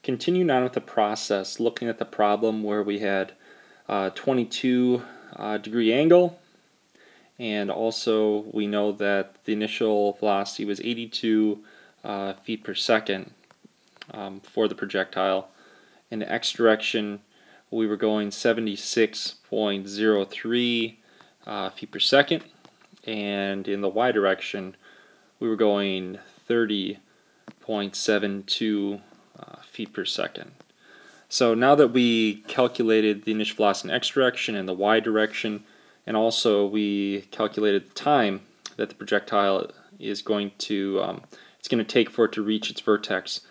Continuing on with the process, looking at the problem where we had 22 degree angle, and also we know that the initial velocity was 82 feet per second for the projectile. In the x direction, we were going 76.03 feet per second, and in the y direction, we were going 30.72 feet per second. So now that we calculated the initial velocity in x direction and the y direction, and also we calculated the time that the projectile is going to take for it to reach its vertex,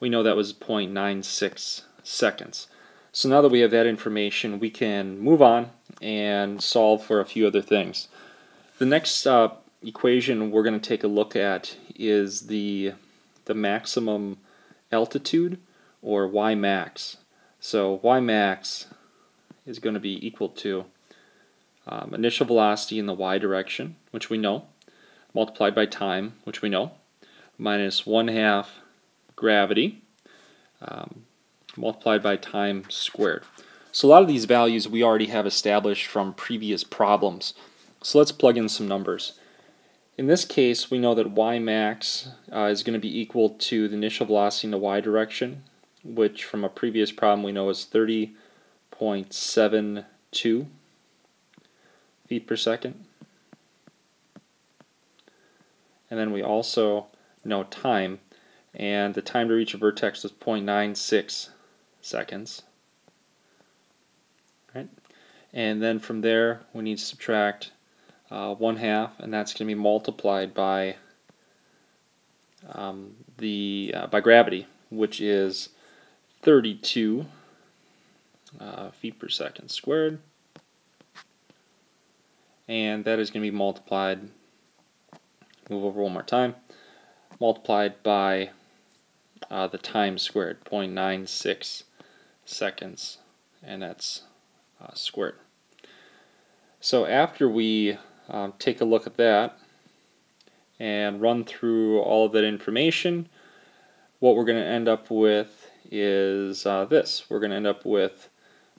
we know that was 0.96 seconds. So now that we have that information, we can move on and solve for a few other things. The next equation we're going to take a look at is the maximum altitude, or y max. So y max is going to be equal to initial velocity in the y direction, which we know, multiplied by time, which we know, minus 1/2 gravity, multiplied by time squared. So a lot of these values we already have established from previous problems. So let's plug in some numbers. In this case, we know that y max is going to be equal to the initial velocity in the y direction, which from a previous problem we know is 30.72 feet per second. And then we also know time, and the time to reach a vertex was 0.96 seconds. Right? And then from there we need to subtract 1/2, and that's going to be multiplied by by gravity, which is 32 feet per second squared, and that is going to be multiplied, move over one more time, multiplied by the time squared, 0.96 seconds, and that's squared. So after we take a look at that and run through all of that information, what we're going to end up with is this. We're going to end up with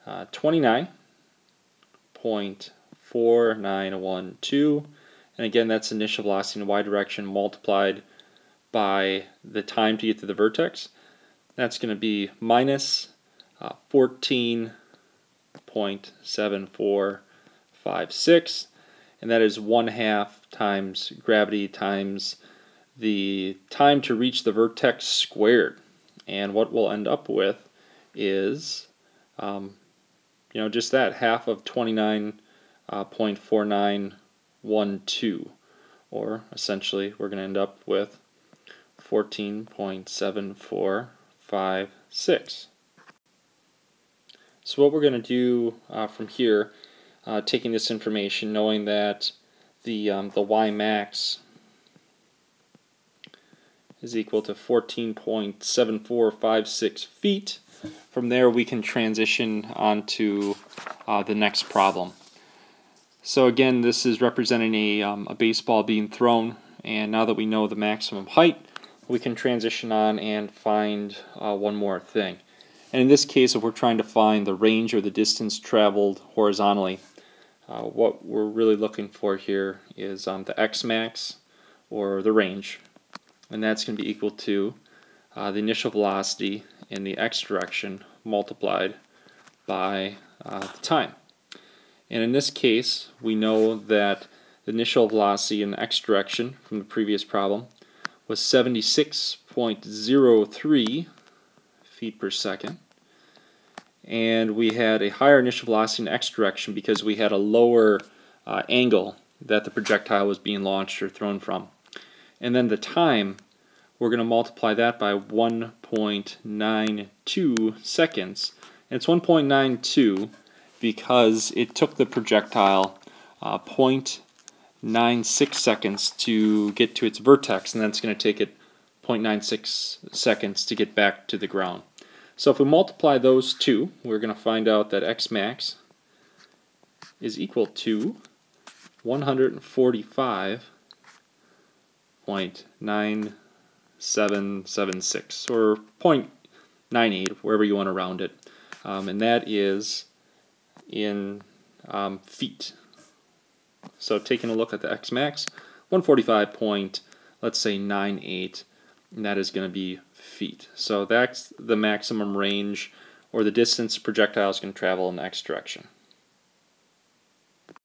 29.4912, and again that's initial velocity in the y direction multiplied by the time to get to the vertex. That's going to be minus 14.7456, and that is 1/2 times gravity times the time to reach the vertex squared. And what we'll end up with is just that, half of 29.4912, or essentially we're going to end up with 14.7456. So what we're going to do from here, taking this information, knowing that the y max is equal to 14.7456 feet, from there we can transition on to the next problem. So again, this is representing a baseball being thrown, and now that we know the maximum height, we can transition on and find one more thing. And in this case, if we're trying to find the range or the distance traveled horizontally, what we're really looking for here is the x max, or the range, and that's going to be equal to the initial velocity in the x direction multiplied by the time. And in this case, we know that the initial velocity in the x direction from the previous problem was 76.03 feet per second, and we had a higher initial velocity in the x direction because we had a lower angle that the projectile was being launched or thrown from. And then the time, we're going to multiply that by 1.92 seconds, and it's 1.92 because it took the projectile 0.96 seconds to get to its vertex, and that's going to take it 0.96 seconds to get back to the ground. So if we multiply those two, we're going to find out that x max is equal to 145.9776, or 98, wherever you want to round it, and that is in feet. So taking a look at the X max, 145 point, let's say 98, and that is going to be feet. So that's the maximum range or the distance projectiles can travel in the X direction.